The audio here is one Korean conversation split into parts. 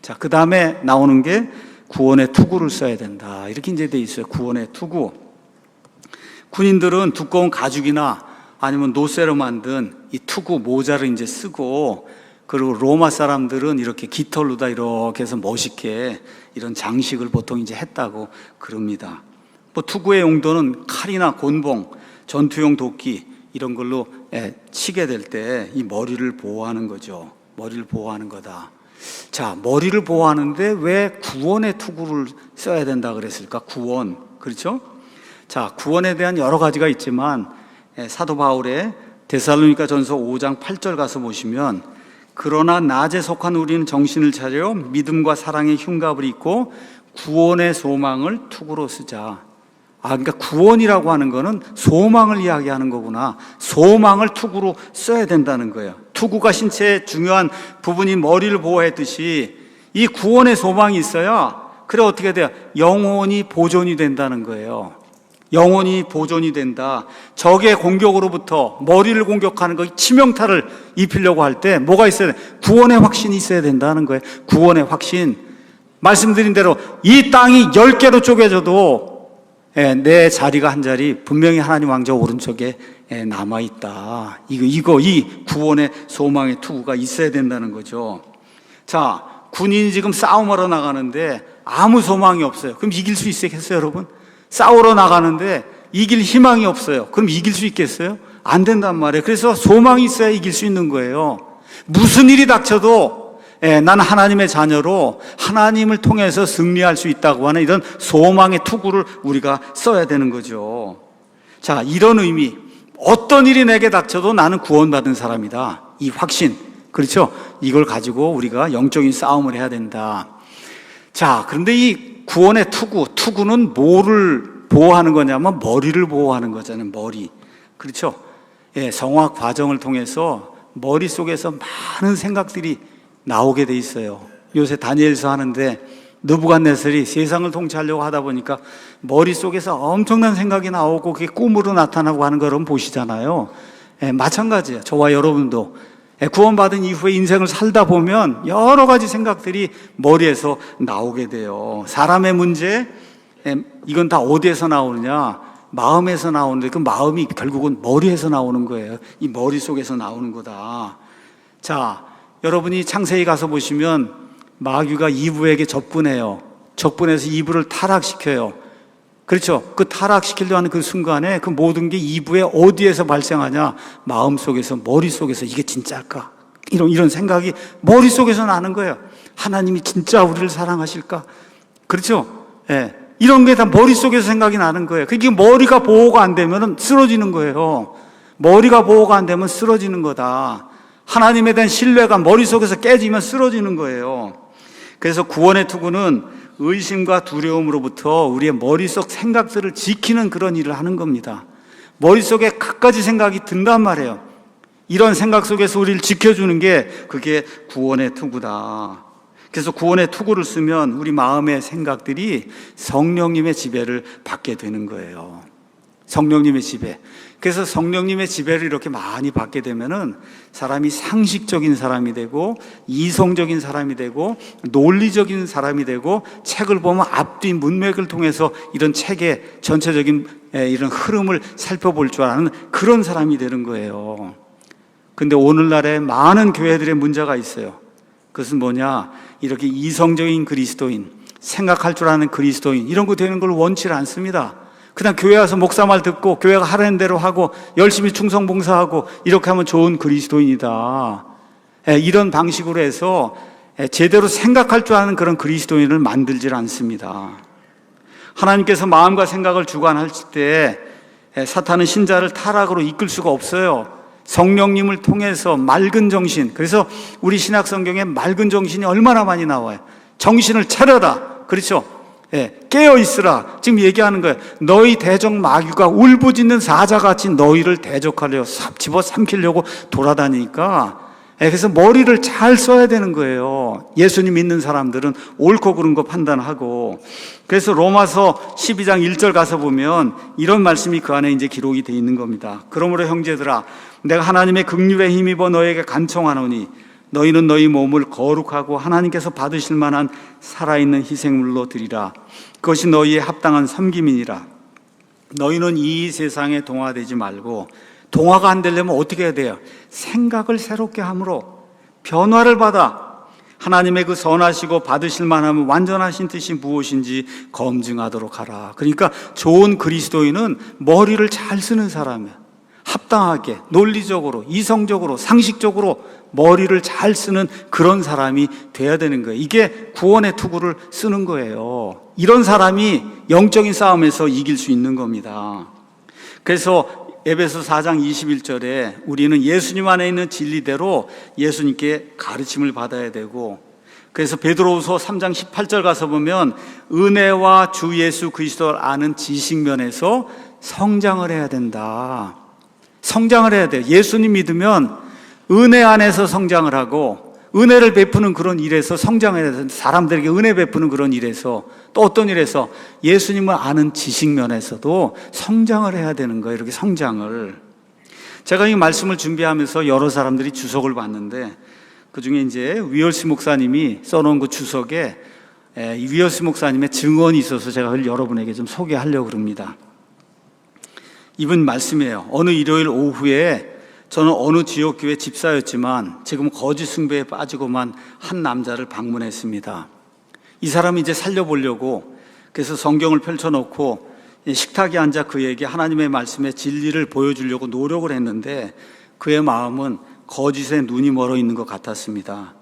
자, 그 다음에 나오는 게 구원의 투구를 써야 된다. 이렇게 이제 돼 있어요. 구원의 투구. 군인들은 두꺼운 가죽이나 아니면 노쇠로 만든 이 투구 모자를 이제 쓰고, 그리고 로마 사람들은 이렇게 깃털로다 이렇게 해서 멋있게 이런 장식을 보통 이제 했다고 그럽니다. 뭐 투구의 용도는 칼이나 곤봉, 전투용 도끼 이런 걸로 치게 될 때 이 머리를 보호하는 거죠. 머리를 보호하는 거다. 자, 머리를 보호하는데 왜 구원의 투구를 써야 된다 그랬을까? 구원. 그렇죠? 자, 구원에 대한 여러 가지가 있지만 사도 바울의 데살로니가 전서 5장 8절 가서 보시면, 그러나 낮에 속한 우리는 정신을 차려 믿음과 사랑의 흉갑을 입고 구원의 소망을 투구로 쓰자. 그러니까 구원이라고 하는 거는 소망을 이야기하는 거구나. 소망을 투구로 써야 된다는 거예요. 투구가 신체의 중요한 부분인 머리를 보호했듯이 이 구원의 소망이 있어야, 그래 어떻게 돼요? 영혼이 보존이 된다는 거예요. 영혼이 보존이 된다. 적의 공격으로부터 머리를 공격하는 거, 치명타를 입히려고 할 때 뭐가 있어야 돼? 구원의 확신이 있어야 된다는 거예요. 구원의 확신. 말씀드린 대로 이 땅이 10개로 쪼개져도 내 자리가 한 자리 분명히 하나님 왕자 오른쪽에 남아있다. 이 구원의 소망의 투구가 있어야 된다는 거죠. 자, 군인이 지금 싸움하러 나가는데 아무 소망이 없어요. 그럼 이길 수 있겠어요, 여러분? 싸우러 나가는데 이길 희망이 없어요. 그럼 이길 수 있겠어요? 안 된단 말이에요. 그래서 소망이 있어야 이길 수 있는 거예요. 무슨 일이 닥쳐도 나는 하나님의 자녀로 하나님을 통해서 승리할 수 있다고 하는 이런 소망의 투구를 우리가 써야 되는 거죠. 자, 이런 의미, 어떤 일이 내게 닥쳐도 나는 구원받은 사람이다. 이 확신, 그렇죠? 이걸 가지고 우리가 영적인 싸움을 해야 된다. 자, 그런데 이 구원의 투구는 뭐를 보호하는 거냐면 머리를 보호하는 거잖아요. 머리. 그렇죠? 성화 과정을 통해서 머릿속에서 많은 생각들이 나오게 돼 있어요. 요새 다니엘서 하는데 느부갓네살이 세상을 통치하려고 하다 보니까 머릿속에서 엄청난 생각이 나오고 그게 꿈으로 나타나고 하는 걸 보시잖아요. 마찬가지예요. 저와 여러분도 구원받은 이후에 인생을 살다 보면 여러 가지 생각들이 머리에서 나오게 돼요. 사람의 문제, 이건 다 어디에서 나오느냐? 마음에서 나오는데 그 마음이 결국은 머리에서 나오는 거예요. 이 머릿속에서 나오는 거다. 자, 여러분이 창세기 가서 보시면 마귀가 이브에게 접근해요. 접근해서 이브를 타락시켜요. 그렇죠? 그 타락시키려고 하는 그 순간에 그 모든 게 이브의 어디에서 발생하냐? 마음속에서, 머릿속에서. 이게 진짜일까? 이런 생각이 머릿속에서 나는 거예요. 하나님이 진짜 우리를 사랑하실까? 그렇죠? 이런 게 다 머릿속에서 생각이 나는 거예요. 그게 머리가 보호가 안 되면 쓰러지는 거예요. 머리가 보호가 안 되면 쓰러지는 거다. 하나님에 대한 신뢰가 머릿속에서 깨지면 쓰러지는 거예요. 그래서 구원의 투구는 의심과 두려움으로부터 우리의 머릿속 생각들을 지키는 그런 일을 하는 겁니다. 머릿속에 갖가지 생각이 든단 말이에요. 이런 생각 속에서 우리를 지켜주는 게 그게 구원의 투구다. 그래서 구원의 투구를 쓰면 우리 마음의 생각들이 성령님의 지배를 받게 되는 거예요. 성령님의 지배. 그래서 성령님의 지배를 이렇게 많이 받게 되면은 사람이 상식적인 사람이 되고 이성적인 사람이 되고 논리적인 사람이 되고, 책을 보면 앞뒤 문맥을 통해서 이런 책의 전체적인 이런 흐름을 살펴볼 줄 아는 그런 사람이 되는 거예요. 근데 오늘날에 많은 교회들의 문제가 있어요. 그것은 뭐냐? 이렇게 이성적인 그리스도인, 생각할 줄 아는 그리스도인, 이런 거 되는 걸 원치 않습니다. 그냥 교회 와서 목사 말 듣고 교회가 하라는 대로 하고 열심히 충성 봉사하고 이렇게 하면 좋은 그리스도인이다. 이런 방식으로 해서 제대로 생각할 줄 아는 그런 그리스도인을 만들질 않습니다. 하나님께서 마음과 생각을 주관하실 때 사탄은 신자를 타락으로 이끌 수가 없어요. 성령님을 통해서 맑은 정신, 그래서 우리 신약 성경에 맑은 정신이 얼마나 많이 나와요. 정신을 차려라. 그렇죠? 깨어 있으라. 지금 얘기하는 거예요. 너희 대적 마귀가 울부짖는 사자같이 너희를 대적하려 집어삼키려고 돌아다니니까, 그래서 머리를 잘 써야 되는 거예요. 예수님 믿는 사람들은 옳고 그른 거 판단하고. 그래서 로마서 12장 1절 가서 보면 이런 말씀이 그 안에 이제 기록이 되어 있는 겁니다. 그러므로 형제들아, 내가 하나님의 긍휼에 힘입어 너에게 간청하노니 너희는 너희 몸을 거룩하고 하나님께서 받으실 만한 살아있는 희생물로 드리라. 그것이 너희의 합당한 섬김이니라. 너희는 이 세상에 동화되지 말고, 동화가 안 되려면 어떻게 해야 돼요? 생각을 새롭게 함으로 변화를 받아 하나님의 그 선하시고 받으실 만하면 완전하신 뜻이 무엇인지 검증하도록 하라. 그러니까 좋은 그리스도인은 머리를 잘 쓰는 사람이야. 합당하게, 논리적으로, 이성적으로, 상식적으로 머리를 잘 쓰는 그런 사람이 돼야 되는 거예요. 이게 구원의 투구를 쓰는 거예요. 이런 사람이 영적인 싸움에서 이길 수 있는 겁니다. 그래서 에베소 4장 21절에 우리는 예수님 안에 있는 진리대로 예수님께 가르침을 받아야 되고, 그래서 베드로후서 3장 18절 가서 보면 은혜와 주 예수 그리스도를 아는 지식면에서 성장을 해야 된다. 성장을 해야 돼요. 예수님 믿으면 은혜 안에서 성장을 하고, 은혜를 베푸는 그런 일에서 성장해야 되는데, 사람들에게 은혜 베푸는 그런 일에서, 또 어떤 일에서 예수님을 아는 지식면에서도 성장을 해야 되는 거예요. 이렇게 성장을. 제가 이 말씀을 준비하면서 여러 사람들이 주석을 봤는데, 그 중에 이제 위얼스 목사님이 써놓은 그 주석에 이 위얼스 목사님의 증언이 있어서 제가 그걸 여러분에게 좀 소개하려고 합니다. 이분 말씀이에요. 어느 일요일 오후에 저는 어느 지역교회 집사였지만 지금 거짓 숭배에 빠지고만 한 남자를 방문했습니다. 이 사람이 이제 살려보려고, 그래서 성경을 펼쳐놓고 식탁에 앉아 그에게 하나님의 말씀의 진리를 보여주려고 노력을 했는데, 그의 마음은 거짓에 눈이 멀어 있는 것 같았습니다.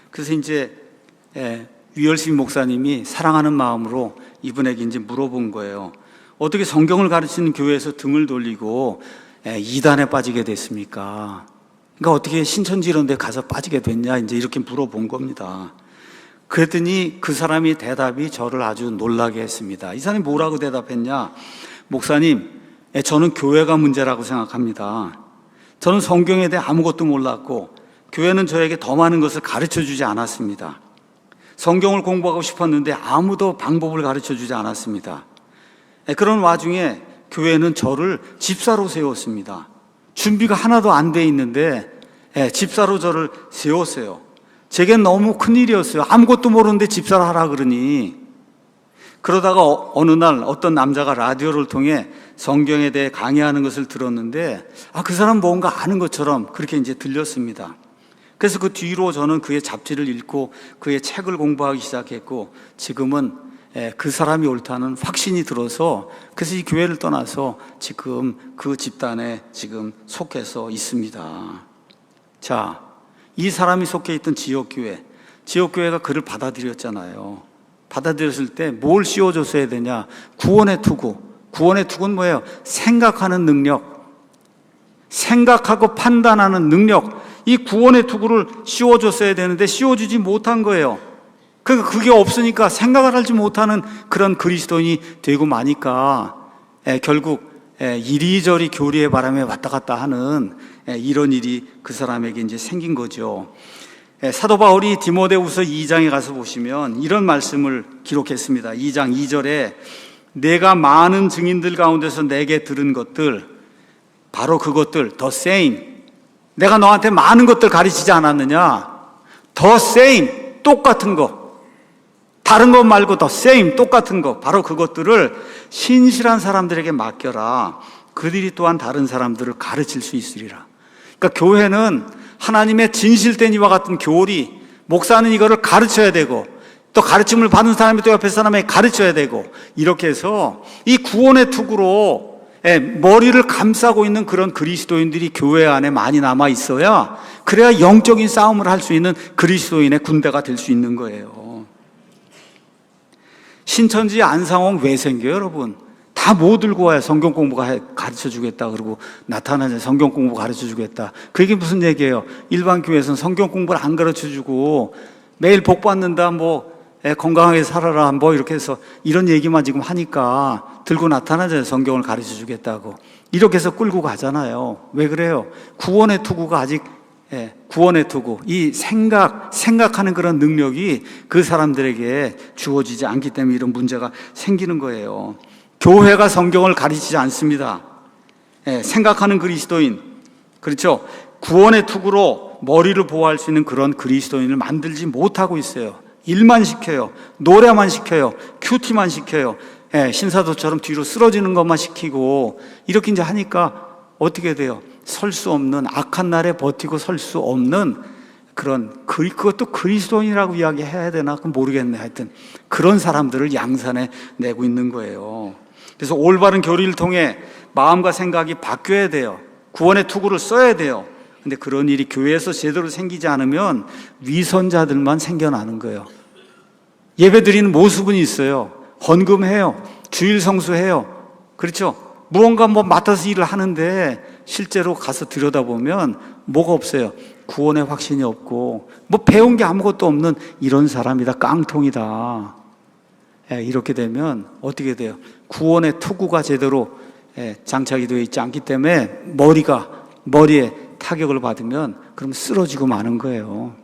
그래서 이제 위얼스 목사님이 사랑하는 마음으로 이분에게 이제 물어본 거예요. 어떻게 성경을 가르치는 교회에서 등을 돌리고 이단에 빠지게 됐습니까? 그러니까 어떻게 신천지 이런 데 가서 빠지게 됐냐, 이제 이렇게 물어본 겁니다. 그랬더니 그 사람이 대답이 저를 아주 놀라게 했습니다. 이 사람이 뭐라고 대답했냐? 목사님, 저는 교회가 문제라고 생각합니다. 저는 성경에 대해 아무것도 몰랐고 교회는 저에게 더 많은 것을 가르쳐주지 않았습니다. 성경을 공부하고 싶었는데 아무도 방법을 가르쳐주지 않았습니다. 그런 와중에 교회는 저를 집사로 세웠습니다. 준비가 하나도 안 돼 있는데 집사로 저를 세웠어요. 제겐 너무 큰일이었어요. 아무것도 모르는데 집사를 하라 그러니. 그러다가 어느 날 어떤 남자가 라디오를 통해 성경에 대해 강의하는 것을 들었는데, 그 사람 뭔가 아는 것처럼 그렇게 이제 들렸습니다. 그래서 그 뒤로 저는 그의 잡지를 읽고 그의 책을 공부하기 시작했고, 지금은 그 사람이 옳다는 확신이 들어서, 그래서 이 교회를 떠나서 지금 그 집단에 지금 속해서 있습니다. 자, 이 사람이 속해 있던 지역교회가 그를 받아들였잖아요. 받아들였을 때 뭘 씌워줬어야 되냐? 구원의 투구. 구원의 투구는 뭐예요? 생각하는 능력, 생각하고 판단하는 능력, 이 구원의 투구를 씌워줬어야 되는데 씌워주지 못한 거예요. 그러니까 그게 없으니까 생각을 하지 못하는 그런 그리스도인이 되고 마니까 결국 이리저리 교리의 바람에 왔다 갔다 하는 이런 일이 그 사람에게 이제 생긴 거죠. 사도 바울이 디모데후서 2장에 가서 보시면 이런 말씀을 기록했습니다. 2장 2절에 내가 많은 증인들 가운데서 내게 들은 것들, 바로 그것들, the same, 내가 너한테 많은 것들 가르치지 않았느냐? the same, 똑같은 거, 다른 것 말고 the same, 똑같은 거, 바로 그것들을 신실한 사람들에게 맡겨라. 그들이 또한 다른 사람들을 가르칠 수 있으리라. 그러니까 교회는 하나님의 진실된 이와 같은 교리, 목사는 이거를 가르쳐야 되고, 또 가르침을 받은 사람이 또 옆에 사람에게 가르쳐야 되고, 이렇게 해서 이 구원의 투구로 머리를 감싸고 있는 그런 그리스도인들이 교회 안에 많이 남아 있어야, 그래야 영적인 싸움을 할 수 있는 그리스도인의 군대가 될 수 있는 거예요. 신천지 안상홍 왜 생겨요, 여러분? 다 뭐 들고 와요? 성경 공부 가르쳐 주겠다 그러고 나타나자 성경 공부 가르쳐 주겠다. 그게 무슨 얘기예요? 일반 교회에서는 성경 공부를 안 가르쳐 주고 매일 복 받는다, 뭐 건강하게 살아라, 뭐 이렇게 해서 이런 얘기만 지금 하니까 들고 나타나잖아요. 성경을 가르쳐 주겠다고. 이렇게 해서 끌고 가잖아요. 왜 그래요? 구원의 투구가 아직, 구원의 투구, 이 생각하는 그런 능력이 그 사람들에게 주어지지 않기 때문에 이런 문제가 생기는 거예요. 교회가 성경을 가르치지 않습니다. 생각하는 그리스도인, 그렇죠? 구원의 투구로 머리를 보호할 수 있는 그런 그리스도인을 만들지 못하고 있어요. 일만 시켜요. 노래만 시켜요. 큐티만 시켜요. 신사도처럼 뒤로 쓰러지는 것만 시키고 이렇게 이제 하니까 어떻게 돼요? 설 수 없는, 악한 날에 버티고 설 수 없는 그런, 그것도 그리스도인이라고 이야기해야 되나? 그건 모르겠네. 하여튼 그런 사람들을 양산해 내고 있는 거예요. 그래서 올바른 교리를 통해 마음과 생각이 바뀌어야 돼요. 구원의 투구를 써야 돼요. 근데 그런 일이 교회에서 제대로 생기지 않으면 위선자들만 생겨나는 거예요. 예배 드리는 모습은 있어요. 헌금해요. 주일 성수해요. 그렇죠? 무언가 맡아서 일을 하는데 실제로 가서 들여다보면 뭐가 없어요. 구원의 확신이 없고 배운 게 아무것도 없는 이런 사람이다. 깡통이다. 이렇게 되면 어떻게 돼요? 구원의 투구가 제대로 장착이 되어 있지 않기 때문에 머리에 타격을 받으면 그럼 쓰러지고 마는 거예요.